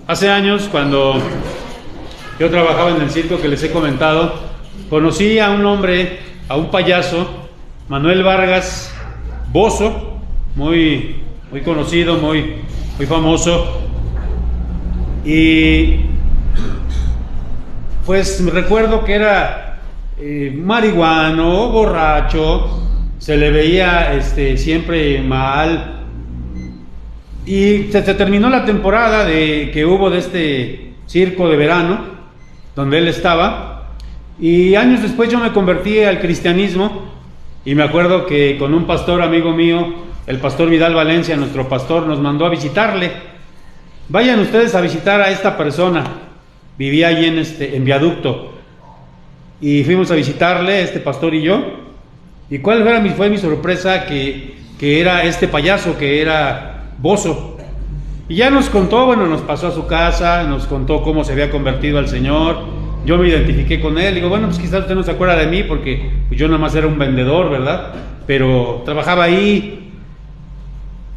Hace años, cuando yo trabajaba en el circo que les he comentado, conocí a un hombre, a un payaso, Manuel Vargas Bozo, muy conocido, muy famoso. Y pues recuerdo que era marihuano, borracho, se le veía siempre mal. Y se terminó la temporada que hubo de este circo de verano, donde él estaba, y años después yo me convertí al cristianismo, y me acuerdo que con un pastor amigo mío, el pastor Vidal Valencia, nuestro pastor, nos mandó a visitarle. Vayan ustedes a visitar a esta persona, vivía allí en Viaducto, y fuimos a visitarle, este pastor y yo. ¿Y cuál fue mi sorpresa? Que era este payaso, que era Bozo. Y ya nos contó, nos pasó a su casa, nos contó cómo se había convertido al Señor. Yo me identifiqué con él, digo, pues quizás usted no se acuerda de mí, porque pues yo nada más era un vendedor, ¿verdad? Pero trabajaba ahí.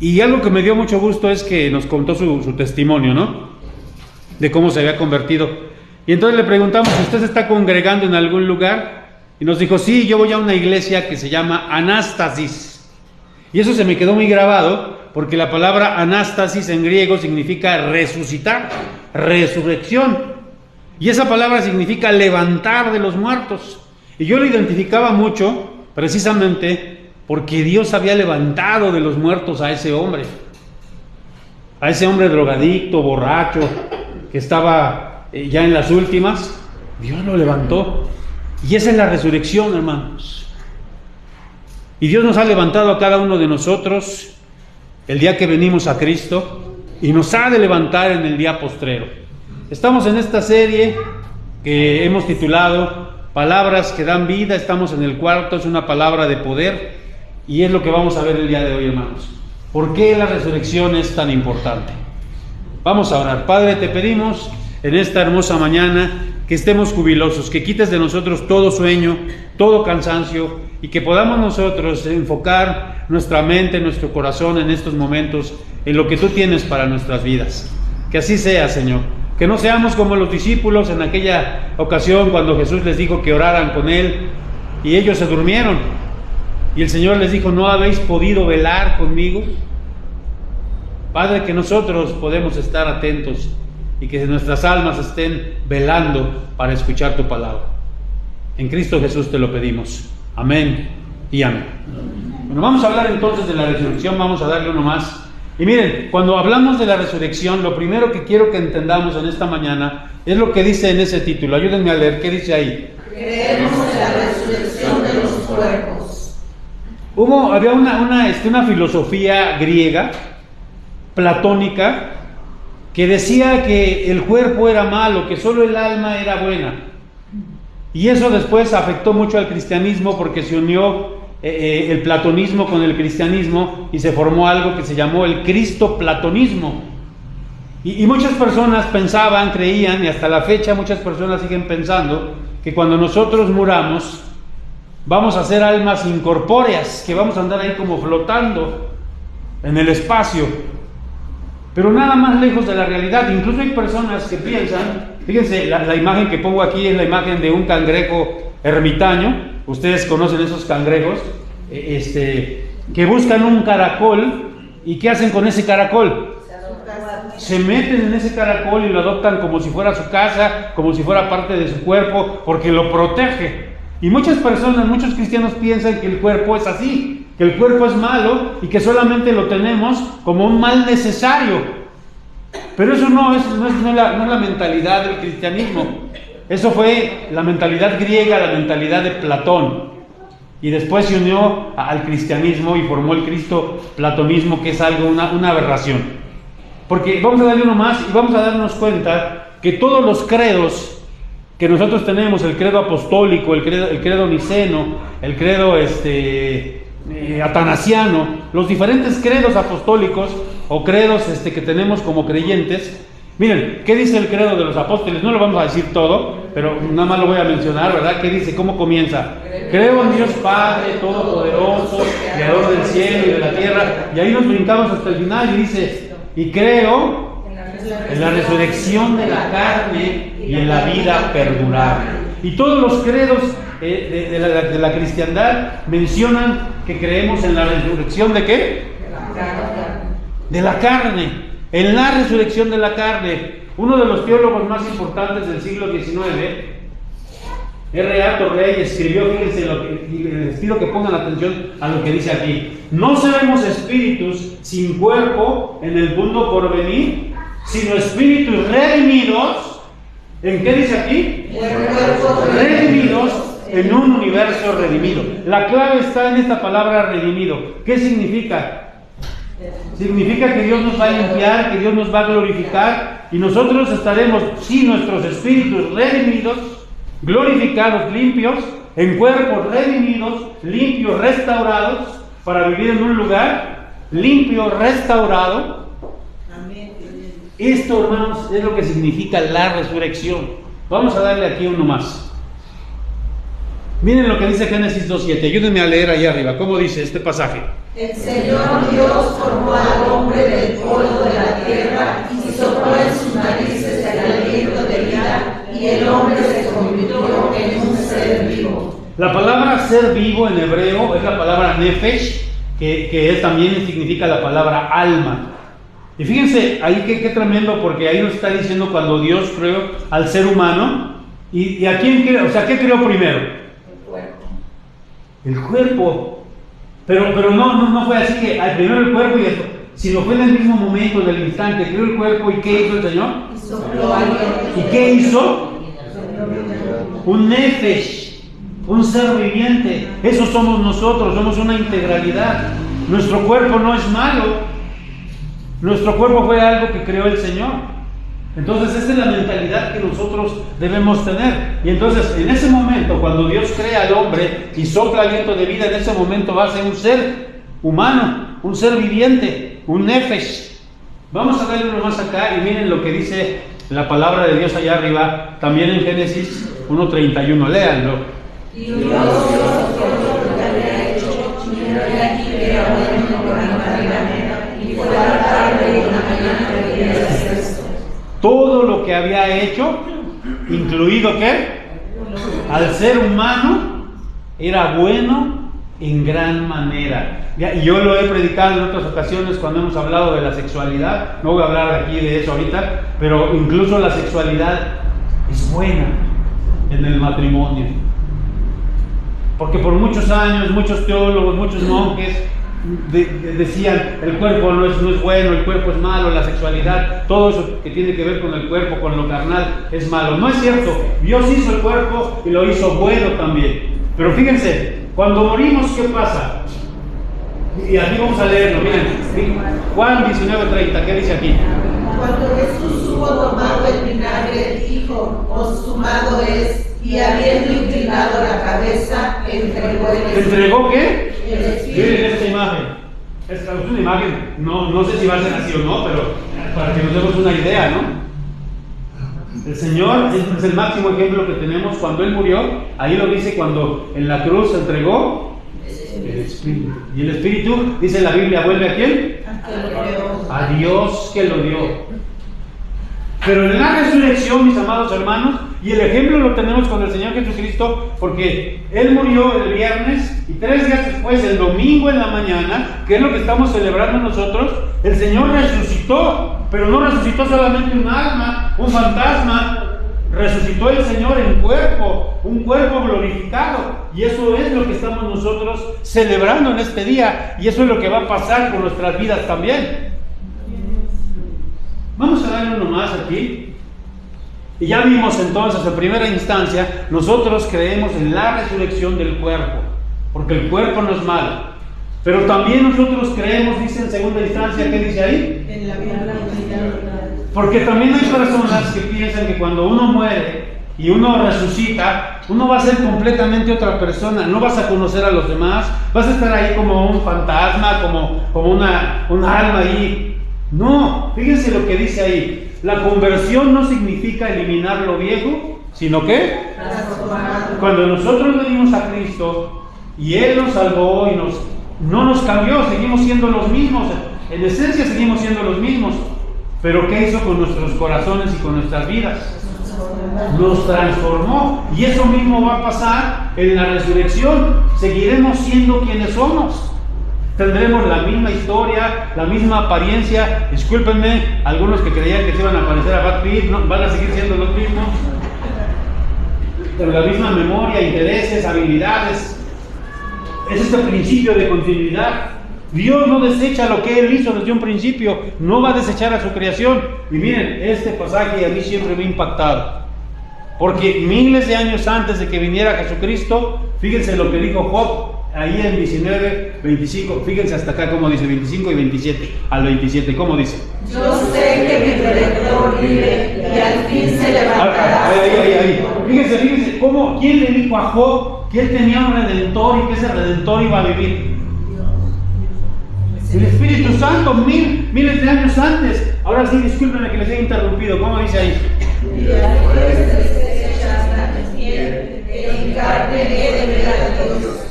Y algo que me dio mucho gusto es que nos contó su testimonio, ¿no? De cómo se había convertido. Y entonces le preguntamos, ¿usted se está congregando en algún lugar? Y nos dijo, sí, yo voy a una iglesia que se llama Anástasis. Y eso se me quedó muy grabado, porque la palabra anástasis en griego significa resucitar, resurrección. Y esa palabra significa levantar de los muertos. Y yo lo identificaba mucho, precisamente, porque Dios había levantado de los muertos a ese hombre drogadicto, borracho, que estaba ya en las últimas. Dios lo levantó. Y esa es la resurrección, hermanos. Y Dios nos ha levantado a cada uno de nosotros el día que venimos a Cristo, y nos ha de levantar en el día postrero. Estamos en esta serie que hemos titulado Palabras que dan vida. Estamos en el cuarto, es una palabra de poder, y es lo que vamos a ver el día de hoy, hermanos. ¿Por qué la resurrección es tan importante? Vamos a orar. Padre, te pedimos en esta hermosa mañana que estemos jubilosos, que quites de nosotros todo sueño, todo cansancio, y que podamos nosotros enfocar nuestra mente, nuestro corazón en estos momentos en lo que tú tienes para nuestras vidas. Que así sea, Señor. Que no seamos como los discípulos en aquella ocasión cuando Jesús les dijo que oraran con Él y ellos se durmieron. Y el Señor les dijo, ¿no habéis podido velar conmigo? Padre, que nosotros podemos estar atentos y que nuestras almas estén velando para escuchar tu palabra. En Cristo Jesús te lo pedimos. Amén y amén. Bueno, vamos a hablar entonces de la resurrección, vamos a darle uno más. Y miren, cuando hablamos de la resurrección, lo primero que quiero que entendamos en esta mañana es lo que dice en ese título. Ayúdenme a leer, ¿qué dice ahí? Creemos en la resurrección de los cuerpos. Había una filosofía griega, platónica, que decía que el cuerpo era malo, que solo el alma era buena. Y eso después afectó mucho al cristianismo, porque se unió el platonismo con el cristianismo y se formó algo que se llamó el cristoplatonismo. Y muchas personas pensaban, creían, y hasta la fecha muchas personas siguen pensando, que cuando nosotros muramos vamos a ser almas incorpóreas, que vamos a andar ahí como flotando en el espacio. Pero nada más lejos de la realidad. Incluso hay personas que piensan, fíjense, la imagen que pongo aquí es la imagen de un cangrejo ermitaño. Ustedes conocen esos cangrejos, que buscan un caracol. ¿Y qué hacen con ese caracol? Se meten en ese caracol y lo adoptan como si fuera su casa, como si fuera parte de su cuerpo, porque lo protege. Y muchas personas, muchos cristianos piensan que el cuerpo es así, que el cuerpo es malo y que solamente lo tenemos como un mal necesario. Pero eso no es la mentalidad del cristianismo. Eso fue la mentalidad griega, la mentalidad de Platón. Y después se unió al cristianismo y formó el cristoplatonismo, que es algo, una aberración. Porque vamos a darle uno más y vamos a darnos cuenta que todos los credos que nosotros tenemos, el credo apostólico, el credo niceno, el credo atanasiano, los diferentes credos apostólicos o credos que tenemos como creyentes. Miren, ¿qué dice el credo de los apóstoles? No lo vamos a decir todo, pero nada más lo voy a mencionar, ¿verdad? ¿Qué dice? ¿Cómo comienza? Creo en Dios Padre Todopoderoso, Creador del cielo y de la tierra. Y ahí nos brincamos hasta el final y dice, y creo en la resurrección de la carne y en la vida perdurable. Y todos los credos de la cristiandad mencionan que creemos en la resurrección ¿de qué? De la carne, en la resurrección de la carne. Uno de los teólogos más importantes del siglo XIX, R.A. Torrey, escribió, fíjense, les pido que pongan atención a lo que dice aquí: no seremos espíritus sin cuerpo en el mundo por venir, sino espíritus redimidos. ¿En qué dice aquí? Redimidos en un universo redimido. La clave está en esta palabra redimido. ¿Qué significa? Significa que Dios nos va a limpiar, que Dios nos va a glorificar, y nosotros estaremos, sí, nuestros espíritus redimidos, glorificados, limpios, en cuerpos redimidos, limpios, restaurados, para vivir en un lugar limpio, restaurado. Esto, hermanos, es lo que significa la resurrección. Vamos a darle aquí uno más. Miren lo que dice Génesis 2:7. Ayúdenme a leer ahí arriba. ¿Cómo dice este pasaje? El Señor Dios formó al hombre del polvo de la tierra y sopló en sus narices el aliento de vida, y el hombre se convirtió en un ser vivo. La palabra ser vivo en hebreo es la palabra nefesh, que también significa la palabra alma. Y fíjense ahí qué tremendo, porque ahí nos está diciendo cuando Dios creó al ser humano. ¿Y a quién creó? O sea, ¿qué creó primero? El cuerpo. Pero no fue así que primero el cuerpo y esto, sino fue en el mismo momento, en el instante. Creó el cuerpo, ¿y qué hizo el Señor? ¿Y qué hizo? Un nefesh, un ser viviente. Eso somos nosotros, somos una integralidad. Nuestro cuerpo no es malo. Nuestro cuerpo fue algo que creó el Señor. Entonces esa es la mentalidad que nosotros debemos tener. Y entonces en ese momento, cuando Dios crea al hombre y sopla aliento de vida, en ese momento va a ser un ser humano, un ser viviente, un nefesh. Vamos a darle uno más acá y miren lo que dice la palabra de Dios allá arriba, también en Génesis 1:31. Léanlo. Y Dios lo que había hecho, y aquí era bueno por la mañana, y fue la tarde y la mañana del día sexto. Todo lo que había hecho, incluido ¿qué? Al ser humano, era bueno en gran manera. Y yo lo he predicado en otras ocasiones cuando hemos hablado de la sexualidad. No voy a hablar aquí de eso ahorita, pero incluso la sexualidad es buena en el matrimonio. Porque por muchos años, muchos teólogos, muchos monjes decían, el cuerpo no es bueno, el cuerpo es malo, la sexualidad, todo eso que tiene que ver con el cuerpo, con lo carnal, es malo. No es cierto. Dios hizo el cuerpo y lo hizo bueno también. Pero fíjense, cuando morimos, ¿qué pasa? Y aquí vamos a leerlo, miren, Juan 19:30, ¿qué dice aquí? Cuando Jesús hubo tomado el vinagre, dijo, consumado es, y habiendo inclinado la cabeza, entregó el espíritu. ¿Entregó qué? El espíritu. Miren esta imagen. Esta es una imagen, no sé si va a ser así o no, pero para que nos demos una idea, ¿no? El Señor es el máximo ejemplo que tenemos. Cuando Él murió, ahí lo dice, cuando en la cruz se entregó el Espíritu. Y el Espíritu, dice la Biblia, ¿vuelve a quién? A Dios que lo dio. Pero en la resurrección, mis amados hermanos, y el ejemplo lo tenemos con el Señor Jesucristo, porque Él murió el viernes y 3 días después, el domingo en la mañana, que es lo que estamos celebrando nosotros, el Señor resucitó. Pero no resucitó solamente un alma, un fantasma. Resucitó el Señor en cuerpo, un cuerpo glorificado. Y eso es lo que estamos nosotros celebrando en este día. Y eso es lo que va a pasar con nuestras vidas también. Vamos a darle uno más aquí. Y ya vimos entonces, en primera instancia, nosotros creemos en la resurrección del cuerpo, porque el cuerpo no es malo. Pero también nosotros creemos, dice en segunda instancia, ¿qué dice ahí? En la vida. Porque también hay personas que piensan que cuando uno muere y uno resucita, uno va a ser completamente otra persona, no vas a conocer a los demás, vas a estar ahí como un fantasma, como una alma ahí. No, fíjense lo que dice ahí. La conversión no significa eliminar lo viejo, sino que cuando nosotros venimos a Cristo y Él nos salvó y no nos cambió, seguimos siendo los mismos. En esencia seguimos siendo los mismos. Pero ¿qué hizo con nuestros corazones y con nuestras vidas? Nos transformó. Y eso mismo va a pasar en la resurrección. Seguiremos siendo quienes somos. Tendremos la misma historia, la misma apariencia. Discúlpenme, algunos que creían que se iban a parecer a Brad Pitt, ¿no? Van a seguir siendo los mismos. Con la misma memoria, intereses, habilidades. Es este principio de continuidad. Dios no desecha lo que Él hizo desde un principio, no va a desechar a su creación. Y miren, este pasaje a mí siempre me ha impactado, porque miles de años antes de que viniera Jesucristo, fíjense lo que dijo Job, ahí en 19, 25, fíjense hasta acá como dice, 25 y 27, al 27, ¿cómo dice? Yo sé que mi Redentor vive y al fin se levantará. Ahí. Fíjense, ¿cómo, quién le dijo a Job que él tenía un Redentor y que ese Redentor iba a vivir? El Espíritu Santo, miles de años antes. Ahora sí, discúlpenme que les haya interrumpido. ¿Cómo dice ahí? Y después desechas la piel, en carne he de ver a Dios.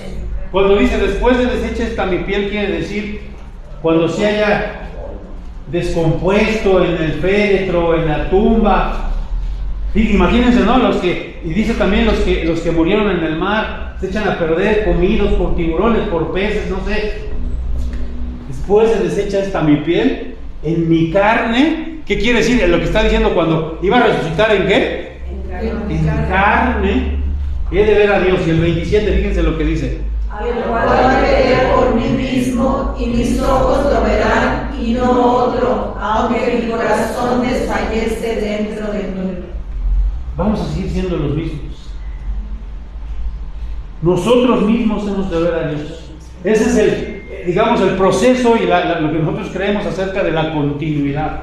Cuando dice después de desecha esta mi piel, quiere decir cuando se haya descompuesto en el féretro, en la tumba. Y imagínense, ¿no? Y dice también los que murieron en el mar, se echan a perder comidos por tiburones, por peces, no sé. Después se desecha esta mi piel, en mi carne. ¿Qué quiere decir? Lo que está diciendo cuando iba a resucitar, ¿en qué? En carne. He de ver a Dios. Y el 27, fíjense lo que dice. El cual veré por mí mismo, y mis ojos lo verán, y no otro, aunque mi corazón desfallece dentro de mí. Vamos a seguir siendo los mismos. Nosotros mismos hemos de ver a Dios. Ese es el proceso y lo que nosotros creemos acerca de la continuidad.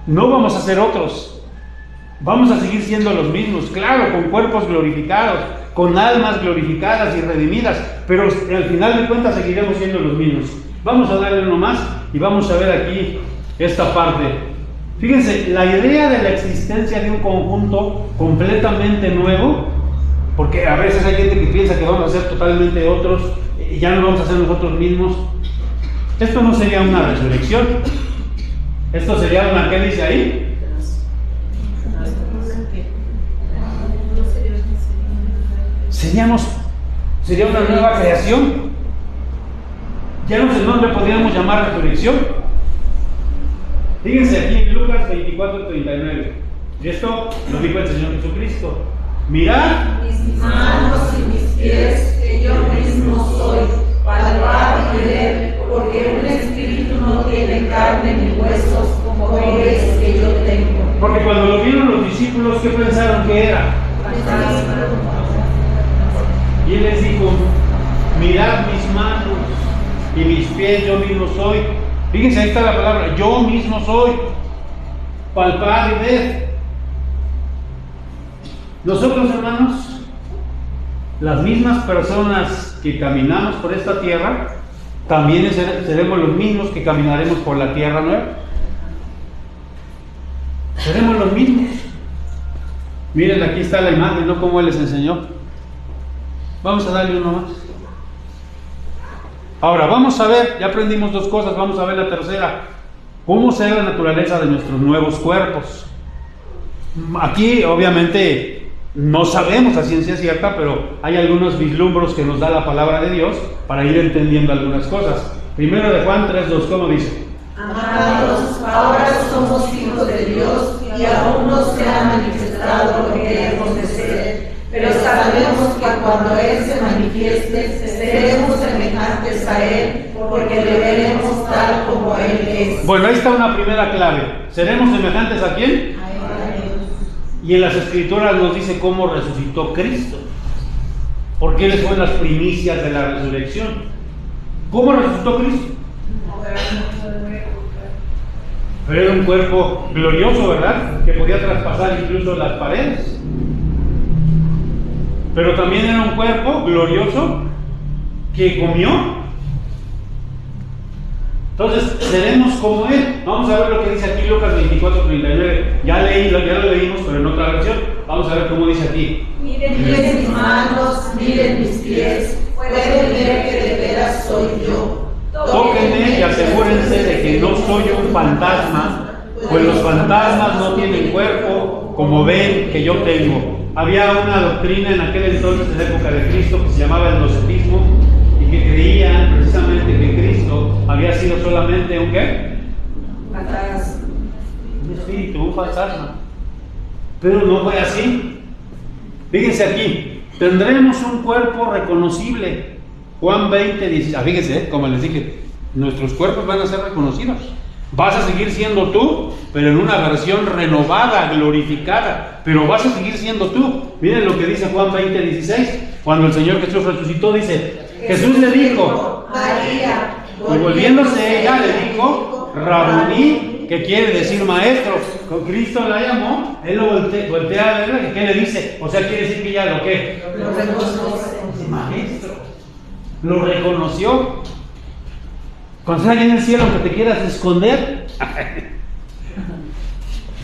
No vamos a ser otros. Vamos a seguir siendo los mismos, claro, con cuerpos glorificados, con almas glorificadas y redimidas, pero al final de cuentas seguiremos siendo los mismos. Vamos a darle uno más y vamos a ver aquí esta parte. Fíjense, la idea de la existencia de un conjunto completamente nuevo, porque a veces hay gente que piensa que vamos a ser totalmente otros y ya no vamos a ser nosotros mismos. Esto no sería una resurrección. Esto sería una, ¿qué dice ahí? Sería una nueva creación. Ya no sé dónde podríamos llamar resurrección. Fíjense aquí en Lucas 24:39. Y esto lo dijo el Señor Jesucristo. Mirad mis manos y mis pies, que yo mismo soy, palpar y ver, porque un espíritu no tiene carne ni huesos, como es que yo tengo. Porque cuando lo vieron los discípulos, ¿qué pensaron que era? Y él les dijo, mirad mis manos y mis pies, yo mismo soy. Fíjense, ahí está la palabra, yo mismo soy. Palpar y ver. Nosotros, hermanos, las mismas personas que caminamos por esta tierra, también seremos los mismos que caminaremos por la tierra nueva. Seremos los mismos. Miren, aquí está la imagen, ¿no? Como Él les enseñó. Vamos a darle uno más. Ahora, vamos a ver, ya aprendimos dos cosas, vamos a ver la tercera. ¿Cómo será la naturaleza de nuestros nuevos cuerpos? Aquí, obviamente, no sabemos a ciencia cierta, pero hay algunos vislumbros que nos da la palabra de Dios para ir entendiendo algunas cosas. Primero de Juan 3:2, ¿cómo dice? Amados, ahora somos hijos de Dios y aún no se ha manifestado lo que hemos de ser, pero sabemos que cuando Él se manifieste, seremos semejantes a Él, porque le veremos tal como Él es. Bueno, ahí está una primera clave. ¿Seremos semejantes a quién? Y en las Escrituras nos dice cómo resucitó Cristo, porque Él fue las primicias de la resurrección. ¿Cómo resucitó Cristo? Pero era un cuerpo glorioso, ¿verdad? Que podía traspasar incluso las paredes. Pero también era un cuerpo glorioso que comió. Entonces, seremos como Él. Vamos a ver lo que dice aquí Lucas 24:39. Ya lo leímos, pero en otra versión. Vamos a ver cómo dice aquí. Miren mis manos, miren mis pies, pueden ver que de veras soy yo. Tóquenme y asegúrense de que no soy un fantasma, pues los fantasmas no tienen cuerpo, como ven que yo tengo. Había una doctrina en aquel entonces, en la época de Cristo, que se llamaba el gnosticismo, y que creían precisamente que Cristo había sido solamente un ¿qué? Un espíritu, un fantasma. Pero no fue así. Fíjense aquí, tendremos un cuerpo reconocible. Juan 20, 16. Fíjense, como les dije, nuestros cuerpos van a ser reconocidos. Vas a seguir siendo tú, pero en una versión renovada, glorificada. Pero vas a seguir siendo tú. Miren lo que dice Juan 20, 16. Cuando el Señor Jesús resucitó, dice, Jesús le dijo, María, y volviéndose ella le dijo, Rabuní, que quiere decir maestro. Con Cristo la llamó, él lo voltea a verla, ¿y qué le dice? O sea, quiere decir que ya lo que lo reconoce. maestro, lo reconoció. Cuando estés allá en el cielo, aunque te quieras esconder,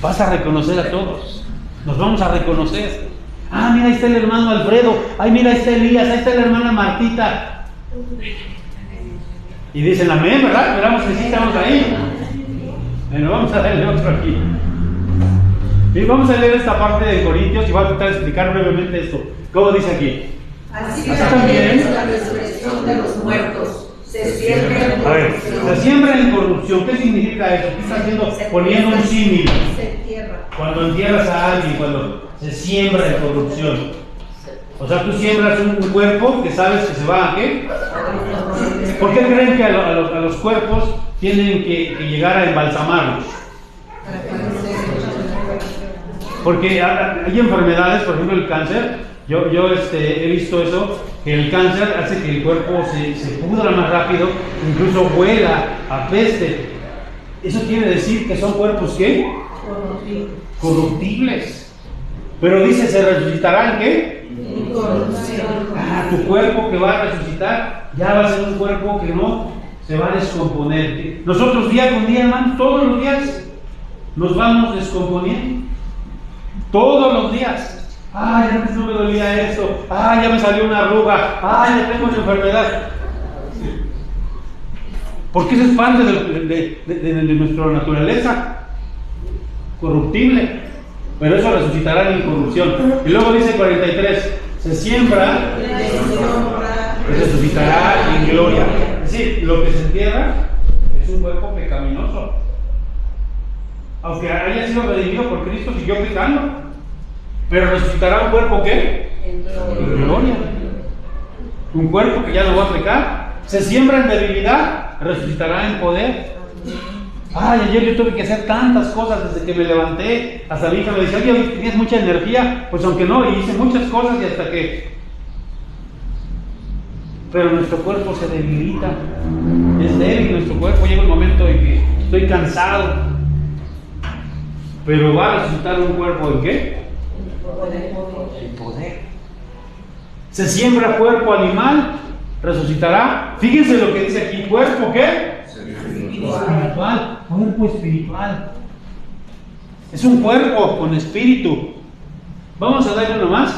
vas a reconocer a todos. Nos vamos a reconocer. Ah, mira, ahí está el hermano Alfredo. Ay, mira, ahí está Elías. Ahí está la hermana Martita. Y dicen amén, ¿verdad? Esperamos que sí estamos ahí. Bueno, vamos a darle otro aquí. Y vamos a leer esta parte de Corintios y voy a tratar de explicar brevemente esto. ¿Cómo dice aquí? Así también es la resurrección de los muertos. Se siembra en A ver, corrupción. se siembra en corrupción. ¿Qué significa eso? ¿Qué está haciendo? Poniendo un símil. Se entierra. Cuando entierras a alguien, cuando se siembra en corrupción. O sea, tú siembras un cuerpo que sabes que se va a ¿qué? ¿Por qué creen que a los cuerpos tienen que llegar a embalsamarlos? Porque hay enfermedades, por ejemplo el cáncer. Yo he visto eso, que el cáncer hace que el cuerpo se pudra más rápido, incluso huela, apeste. Eso quiere decir que son cuerpos ¿qué? Corruptibles. Pero dice, ¿se resucitarán qué? Incorrupción. Ah, tu cuerpo que va a resucitar ya va a ser un cuerpo que no se va a descomponer. Nosotros día con día, hermano, todos los días nos vamos descomponiendo. Todos los días. Ay, antes no me dolía esto. Ay, ya me salió una arruga. Ay, ya tengo una enfermedad. Porque eso es parte de nuestra naturaleza corruptible. Pero eso resucitará en incorrupción. Y luego dice 43, se siembra, resucitará en gloria. Es decir, lo que se entierra es un cuerpo pecaminoso. Aunque haya sido redimido por Cristo, siguió pecando. Pero resucitará un cuerpo ¿qué? En gloria. Un cuerpo que ya no va a pecar. Se siembra en debilidad, resucitará en poder. Ay, ayer yo tuve que hacer tantas cosas desde que me levanté. Hasta mi hija me dice, oye, tienes mucha energía. Pues aunque no, y hice muchas cosas y hasta que... Pero nuestro cuerpo se debilita. Es débil nuestro cuerpo. Llega un momento en que estoy cansado. Pero va a resucitar un cuerpo ¿en qué? En poder. Se siembra cuerpo animal, resucitará. Fíjense lo que dice aquí, cuerpo ¿qué? Espiritual, cuerpo espiritual. Es un cuerpo con espíritu. Vamos a darle uno más.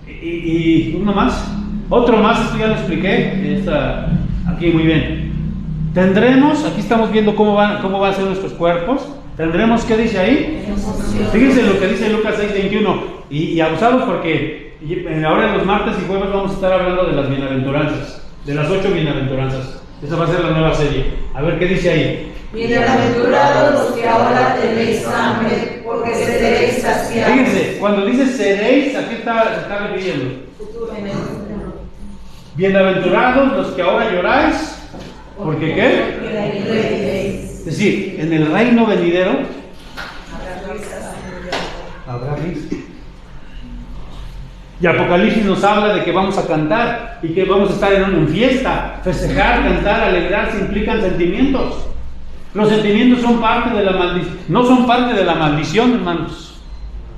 Y uno más. Otro más, esto ya lo expliqué. Está aquí muy bien. Tendremos, aquí estamos viendo cómo van a ser nuestros cuerpos. Tendremos, ¿qué dice ahí? Fíjense lo que dice Lucas 6:21. Y abusados porque ahora en los martes y jueves vamos a estar hablando de las bienaventuranzas. De las 8 bienaventuranzas. Esa va a ser la nueva serie. A ver, ¿qué dice ahí? Bienaventurados los que ahora tenéis hambre, porque seréis saciados. Fíjense, cuando dice seréis, ¿a qué se está refiriendo? Bienaventurados los que ahora lloráis, ¿porque qué? Es decir, en el reino venidero habrá risa. Y Apocalipsis nos habla de que vamos a cantar y que vamos a estar en fiesta, festejar, cantar, alegrarse, implican sentimientos. Los sentimientos son parte de la maldición, no son parte de la maldición, hermanos.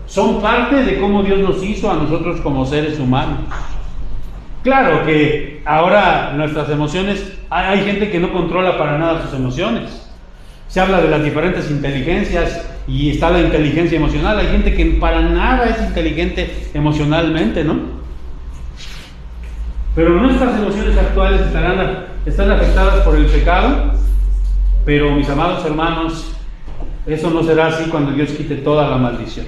Son parte de cómo Dios nos hizo a nosotros como seres humanos. Claro que ahora nuestras emociones, hay gente que no controla para nada sus emociones. Se habla de las diferentes inteligencias y está la inteligencia emocional. Hay gente que para nada es inteligente emocionalmente, ¿no? Pero nuestras emociones actuales están afectadas por el pecado, pero mis amados hermanos, eso no será así cuando Dios quite toda la maldición.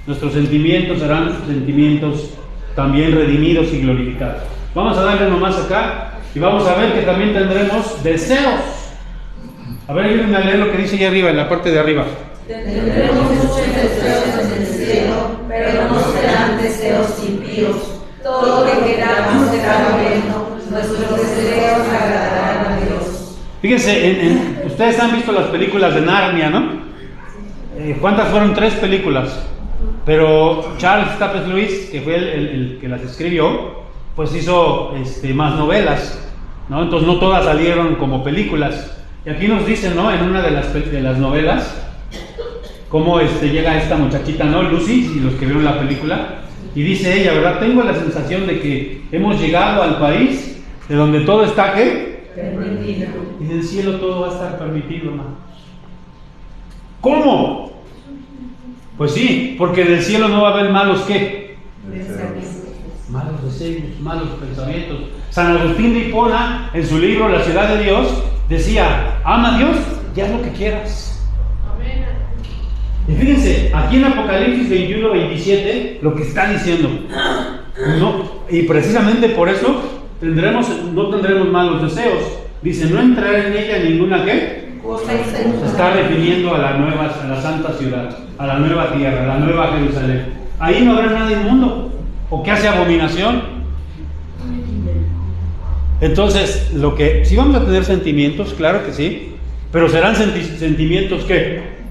Nuestros sentimientos serán sentimientos también redimidos y glorificados. Vamos a darle nomás acá y vamos a ver que también tendremos deseos. A ver, ayúdenme a leer lo que dice allá arriba, en la parte de arriba. Tendremos muchos deseos en el cielo, pero no serán deseos impíos. Todo lo que queramos será bueno, nuestros deseos agradarán a Dios. Fíjense, ustedes han visto las películas de Narnia, ¿no? ¿Cuántas fueron? 3 películas. Pero Charles Tappes Lewis, que fue el que las escribió, pues hizo más novelas, ¿no? Entonces no todas salieron como películas. Y aquí nos dicen, ¿no? En una de las novelas, cómo llega esta muchachita, ¿no? Lucy, y los que vieron la película, y dice ella, ¿verdad? Tengo la sensación de que hemos llegado al país de donde todo está, ¿qué? Permitido. Y en el cielo todo va a estar permitido, hermano. ¿Cómo? Pues sí, porque en el cielo no va a haber malos, ¿qué? Malos deseos, malos pensamientos. San Agustín de Hipona, en su libro La ciudad de Dios, decía, ama a Dios y haz lo que quieras. Amén. Y fíjense, aquí en Apocalipsis 21-27, lo que está diciendo, no, y precisamente por eso no tendremos malos deseos. Dice, no entrará en ella ninguna, ¿qué? Se está refiriendo a la santa ciudad, a la nueva tierra, a la nueva Jerusalén. Ahí no habrá nada inmundo o que hace abominación. Entonces, sí vamos a tener sentimientos, claro que sí, pero serán sentimientos ¿qué?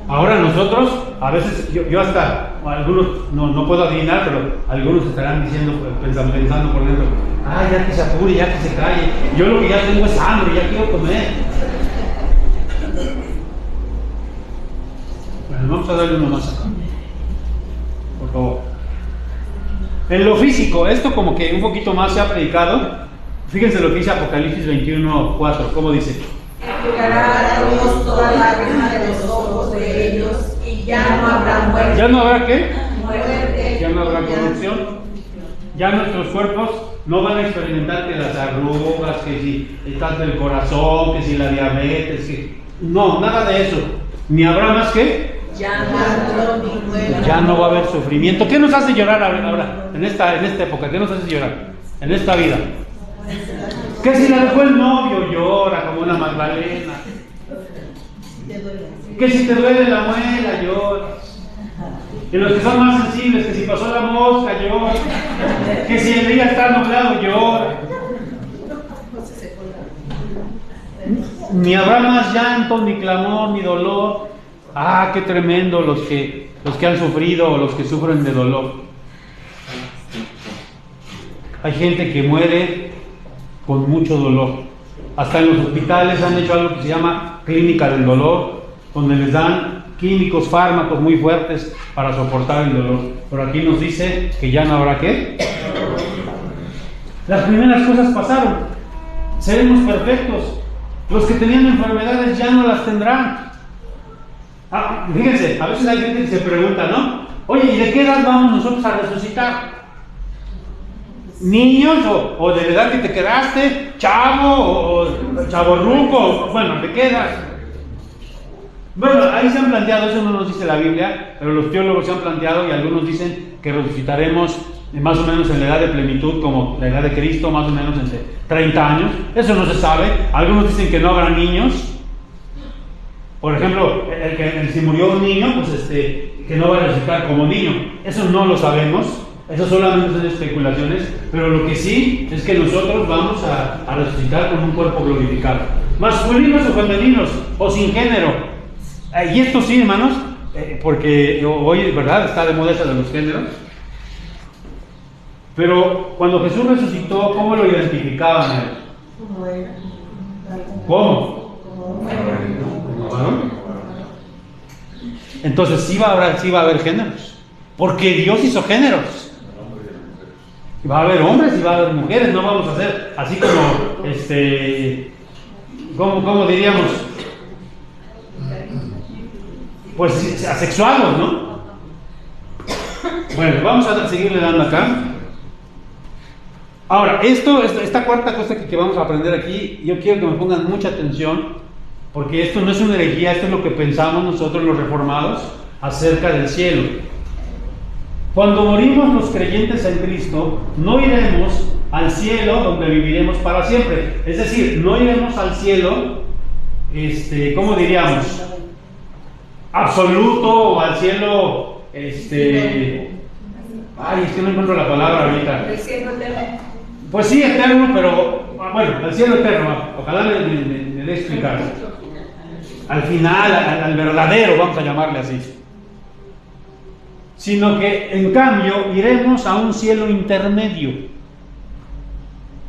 Ahora nosotros, a veces, yo hasta, algunos, no puedo adivinar, pero algunos estarán diciendo, pensando por dentro, ya que se apure, ya que se calle, yo lo que ya tengo es hambre, ya quiero comer. Bueno, vamos a darle uno más acá, por favor. En lo físico, esto como que un poquito más se ha predicado. Fíjense lo que dice Apocalipsis 21:4, ¿cómo dice? Enjugará a Dios toda lágrima de los ojos de ellos, y ya no habrá muerte. ¿Ya no habrá qué? Muerte. Ya no habrá corrupción. Ya nuestros cuerpos no van a experimentar que las arrugas, que si el cáncer del corazón, que si la diabetes, no, nada de eso. Ni habrá más que ya no va a haber sufrimiento. ¿Qué nos hace llorar ahora, en esta época? ¿Qué nos hace llorar en esta vida? Que si la dejó el novio, llora como una Magdalena. Que si te duele la muela, lloras. Y los que son más sensibles, que si pasó la mosca, llora. Que si el día está nublado, llora. Ni habrá más llanto, ni clamor, ni dolor. Qué tremendo los que han sufrido o los que sufren de dolor. Hay gente que muere con mucho dolor. Hasta en los hospitales han hecho algo que se llama clínica del dolor, donde les dan químicos, fármacos muy fuertes para soportar el dolor. Pero aquí nos dice que ya no habrá ¿qué? Las primeras cosas pasaron. Seremos perfectos. Los que tenían enfermedades ya no las tendrán. Fíjense, a veces hay gente que se pregunta, ¿no? Oye, ¿y de qué edad vamos nosotros a resucitar? ¿Niños o de la edad que te quedaste? ¿Chavo o chavorruco? Bueno, ¿de qué edad? Bueno, ahí se han planteado, eso no nos dice la Biblia, pero los teólogos se han planteado y algunos dicen que resucitaremos más o menos en la edad de plenitud, como la edad de Cristo, más o menos entre 30 años. Eso no se sabe. Algunos dicen que no habrá niños. Por ejemplo, si murió un niño, pues que no va a resucitar como niño. Eso no lo sabemos. Eso solamente son especulaciones. Pero lo que sí es que nosotros vamos a resucitar con un cuerpo glorificado. Masculinos o femeninos, o sin género. Y esto sí, hermanos, porque hoy, ¿verdad?, está de moda eso de los géneros. Pero cuando Jesús resucitó, ¿cómo lo identificaban a él? ¿Cómo? Entonces sí va a haber géneros, porque Dios hizo géneros. Va a haber hombres y va a haber mujeres. No vamos a hacer así como ¿cómo diríamos? Pues asexuados, ¿no? Bueno, vamos a seguirle dando acá. Ahora, esta cuarta cosa que vamos a aprender aquí, yo quiero que me pongan mucha atención, porque esto no es una herejía, esto es lo que pensamos nosotros los reformados acerca del cielo. Cuando morimos los creyentes en Cristo, no iremos al cielo donde viviremos para siempre. Es decir, no iremos al cielo, ¿cómo diríamos? Absoluto, o al cielo, es que no encuentro la palabra ahorita. El cielo eterno. Pues sí, eterno, pero bueno, al cielo eterno, ojalá me dé explicar. Al final, al verdadero, vamos a llamarle así. Sino que en cambio iremos a un cielo intermedio.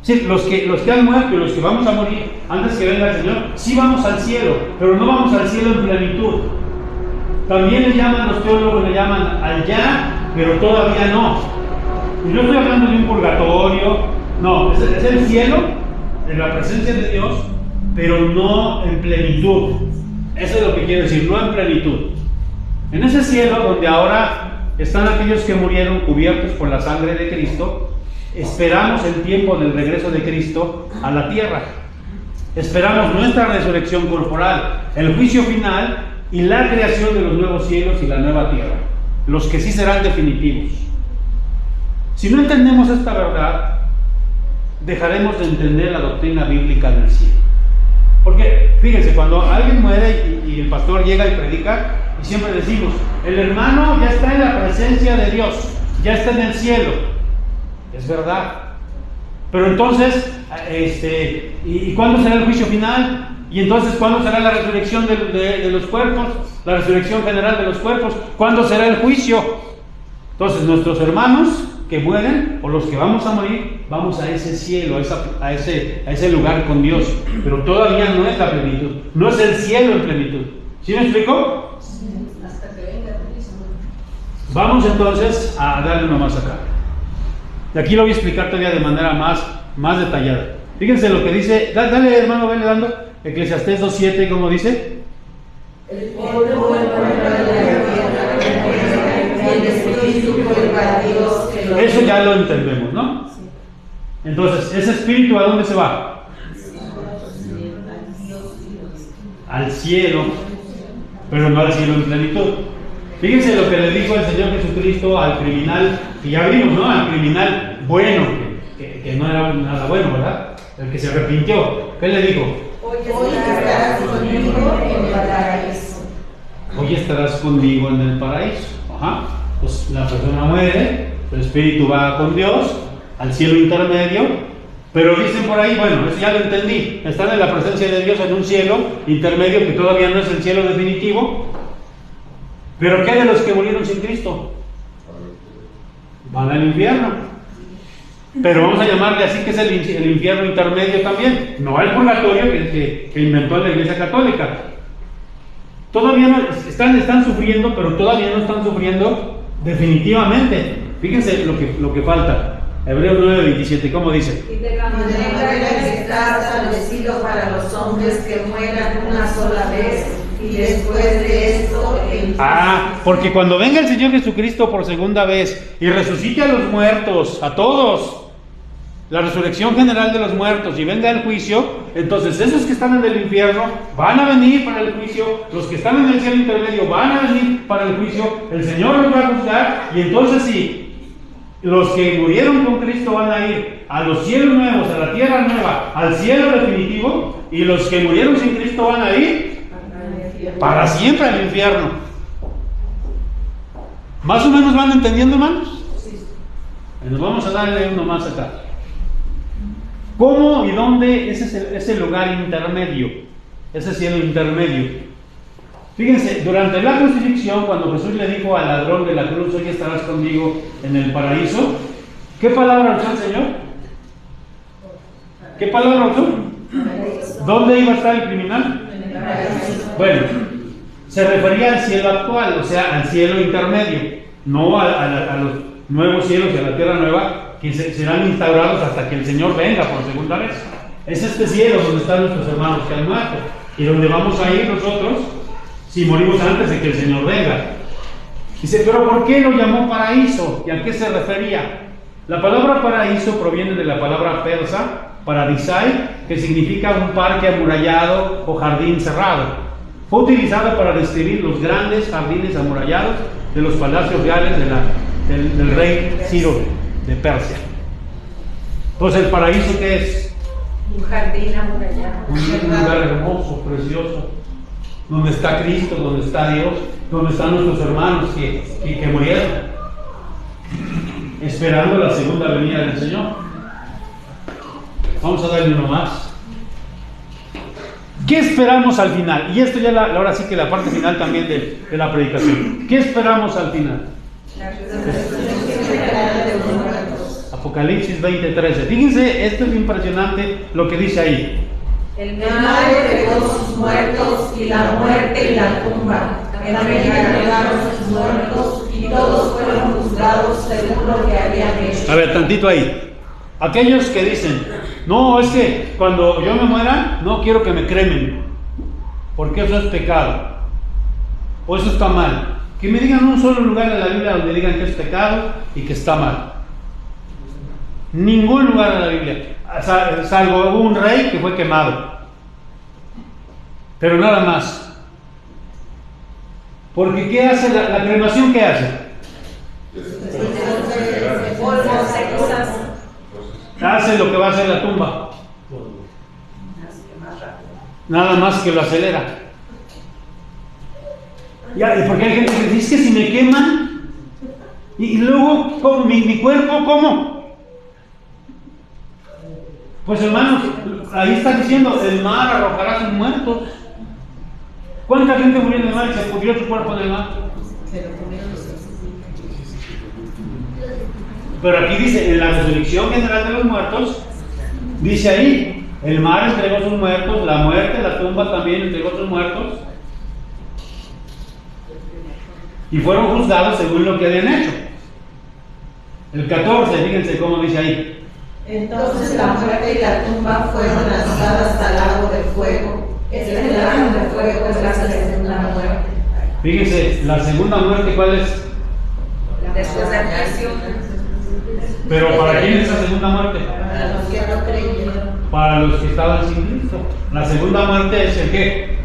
Sí, los que han muerto y los que vamos a morir antes que venga el Señor, sí vamos al cielo, pero no vamos al cielo en plenitud. También le llaman, los teólogos le llaman allá, pero todavía no. Y no estoy hablando de un purgatorio, no, es el cielo, de la presencia de Dios, pero no en plenitud. Eso es lo que quiero decir, no en plenitud. En ese cielo donde ahora están aquellos que murieron cubiertos por la sangre de Cristo, esperamos el tiempo del regreso de Cristo a la tierra. Esperamos nuestra resurrección corporal, el juicio final y la creación de los nuevos cielos y la nueva tierra, los que sí serán definitivos. Si no entendemos esta verdad, dejaremos de entender la doctrina bíblica del cielo. Porque, fíjense, cuando alguien muere y el pastor llega y predica, y siempre decimos, el hermano ya está en la presencia de Dios, ya está en el cielo. Es verdad. Pero entonces, ¿y cuándo será el juicio final? Y entonces, ¿cuándo será la resurrección de los cuerpos? La resurrección general de los cuerpos. ¿Cuándo será el juicio? Entonces, nuestros hermanos que mueren, o los que vamos a morir, vamos a ese cielo, a ese lugar con Dios. Pero todavía no es la plenitud. No es el cielo en plenitud. ¿Sí me explico? Hasta que venga Cristo. Vamos entonces a darle uno más acá. Y aquí lo voy a explicar todavía de manera más detallada. Fíjense lo que dice, dale hermano, venle dando, Eclesiastés 2:7, ¿cómo dice? El polvo vuelve a la tierra, y el espíritu vuelve a Dios que lo... Eso ya lo entendemos, ¿no? Sí. Entonces, ¿ese espíritu a dónde se va? Al cielo, pero no al cielo en plenitud. Fíjense lo que le dijo el Señor Jesucristo al criminal, que ya vimos, ¿no? Al criminal bueno, que no era nada bueno, ¿verdad? El que se arrepintió. ¿Qué le dijo? Hoy estarás conmigo en el paraíso. Hoy estarás conmigo en el paraíso. Ajá. Pues la persona muere, el espíritu va con Dios al cielo intermedio, pero dicen por ahí, bueno, eso ya lo entendí, están en la presencia de Dios en un cielo intermedio que todavía no es el cielo definitivo. Pero ¿qué de los que murieron sin Cristo? Van al infierno. Pero vamos a llamarle así, que es el infierno intermedio también, no el purgatorio que inventó la Iglesia Católica. Todavía no están sufriendo, pero todavía no están sufriendo definitivamente. Fíjense lo que falta. Hebreos 9:27, ¿cómo dice? Y de la manera que está establecido para los hombres que mueran una sola vez, y después de esto porque cuando venga el Señor Jesucristo por segunda vez y resucite a los muertos, a todos, la resurrección general de los muertos, y venga el juicio, entonces esos que están en el infierno van a venir para el juicio, los que están en el cielo intermedio van a venir para el juicio, el Señor los va a juzgar, y entonces sí, los que murieron con Cristo van a ir a los cielos nuevos, a la tierra nueva, al cielo definitivo, y los que murieron sin Cristo van a ir para siempre al infierno. ¿Más o menos van entendiendo, hermanos? Sí. Nos vamos a darle uno más acá. ¿Cómo y dónde es ese lugar intermedio? Ese cielo intermedio. Fíjense, durante la crucifixión, cuando Jesús le dijo al ladrón de la cruz, hoy estarás conmigo en el paraíso, ¿qué palabra usó el Señor? ¿Qué palabra usó? ¿Dónde iba a estar el criminal? Bueno, se refería al cielo actual, o sea, al cielo intermedio, no a los nuevos cielos y a la tierra nueva que serán instaurados hasta que el Señor venga por segunda vez. Es este cielo donde están nuestros hermanos que han muerto y donde vamos a ir nosotros si morimos antes de que el Señor venga. Dice, pero ¿por qué lo llamó paraíso? ¿Y a qué se refería? La palabra paraíso proviene de la palabra persa, paradisai, que significa un parque amurallado o jardín cerrado. Fue utilizado para describir los grandes jardines amurallados de los palacios reales del rey Ciro de Persia. Entonces, ¿el paraíso qué es? Un jardín amurallado. Un lugar hermoso, precioso, donde está Cristo, donde está Dios, donde están nuestros hermanos que murieron, esperando la segunda venida del Señor. Vamos a darle uno más. ¿Qué esperamos al final? Y esto ya ahora sí que la parte final también de la predicación. ¿Qué esperamos al final? Apocalipsis 20:13. Fíjense, esto es impresionante lo que dice ahí. El mar entregó sus muertos y la muerte y la tumba. En América entregaron sus muertos y todos fueron juzgados según lo que habían hecho. A ver, tantito ahí. Aquellos que dicen, no, es que cuando yo me muera, no quiero que me cremen, porque eso es pecado, o eso está mal. Que me digan un solo lugar en la Biblia donde digan que es pecado y que está mal. Ningún lugar en la Biblia, salvo un rey que fue quemado, pero nada más. Porque ¿qué hace la cremación? ¿Qué hace? Hace lo que va a hacer la tumba, nada más que lo acelera. Ya, porque hay gente que dice que si me queman y luego ¿cómo? Mi cuerpo, ¿cómo? Pues hermanos, ahí está diciendo, el mar arrojará sus muertos. ¿Cuánta gente murió en el mar y se pudrió su cuerpo en el mar? Pero aquí dice, en la resurrección general de los muertos, dice ahí, el mar entregó sus muertos, la muerte, la tumba también entregó sus muertos, y fueron juzgados según lo que habían hecho. El 14, fíjense cómo dice ahí. Entonces la muerte y la tumba fueron lanzadas al lago de fuego. Este lago de fuego es la segunda muerte. Fíjense, la segunda muerte, ¿cuál es? Después de la acción. Pero ¿para quién es la segunda muerte? Para los que no creyeron. Para los que estaban sin Cristo. La segunda muerte es el qué?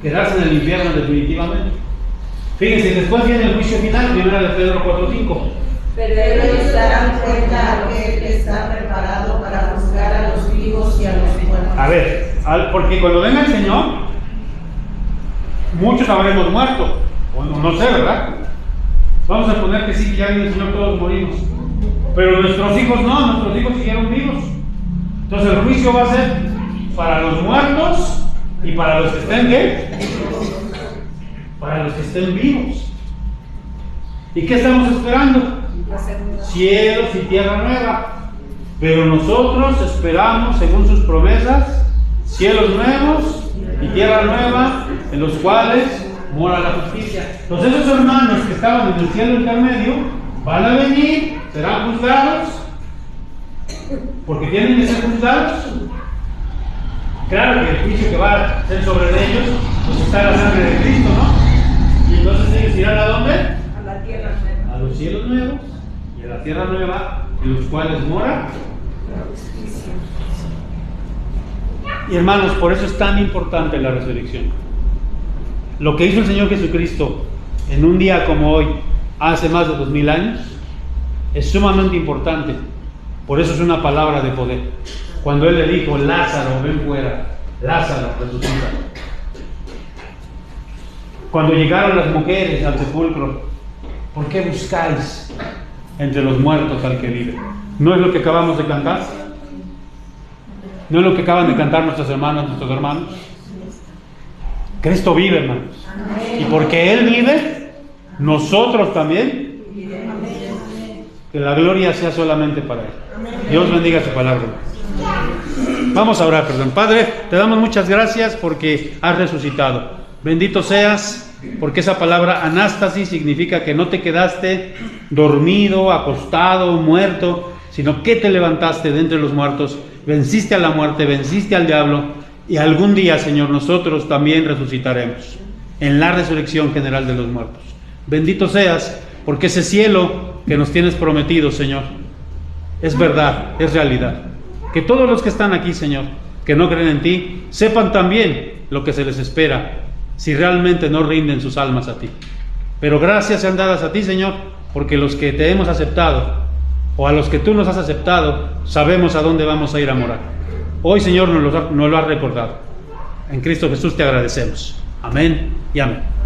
Quedarse en el infierno definitivamente. Fíjense, después viene el juicio final, 1 de Pedro 4:5. Pero ellos darán cuenta a aquel que está preparado para juzgar a los vivos y a los muertos. A ver, porque cuando venga el Señor, muchos habremos muerto, o no sé, ¿verdad? Vamos a poner que sí, que ya viene el Señor, todos morimos. Pero nuestros hijos no, nuestros hijos siguieron vivos. Entonces el juicio va a ser para los muertos y para los que estén ¿qué? Para los que estén vivos. ¿Y qué estamos esperando? Cielos y tierra nueva. Pero nosotros esperamos, según sus promesas, cielos nuevos y tierra nueva, en los cuales mora la justicia. Entonces esos hermanos que estaban en el cielo intermedio van a venir, serán juzgados, porque tienen que ser juzgados. Claro que el juicio que va a ser sobre ellos, pues está la sangre de Cristo, ¿no? Y entonces ellos irán ¿a dónde? A la tierra nueva. A los cielos nuevos y a la tierra nueva, en los cuales mora. Y hermanos, por eso es tan importante la resurrección. Lo que hizo el Señor Jesucristo en un día como hoy, hace más de 2000 años, es sumamente importante. Por eso es una palabra de poder. Cuando Él le dijo, Lázaro, ven fuera, Lázaro, resucita. Cuando llegaron las mujeres al sepulcro, ¿por qué buscáis entre los muertos al que vive? ¿No es lo que acabamos de cantar? ¿No es lo que acaban de cantar nuestras hermanas, nuestros hermanos? Cristo vive, hermanos. Y porque Él vive, nosotros también. Que la gloria sea solamente para Él. Dios bendiga su palabra. Vamos a orar, perdón. Padre, te damos muchas gracias porque has resucitado. Bendito seas, porque esa palabra anástasis significa que no te quedaste dormido, acostado, muerto, sino que te levantaste de entre los muertos, venciste a la muerte, venciste al diablo, y algún día, Señor, nosotros también resucitaremos en la resurrección general de los muertos. Bendito seas, porque ese cielo que nos tienes prometido, Señor, es verdad, es realidad. Que todos los que están aquí, Señor, que no creen en ti, sepan también lo que se les espera si realmente no rinden sus almas a ti. Pero gracias sean dadas a ti, Señor, porque los que te hemos aceptado, o a los que tú nos has aceptado, sabemos a dónde vamos a ir a morar. Hoy, Señor, nos lo has recordado. En Cristo Jesús te agradecemos. Amén y amén.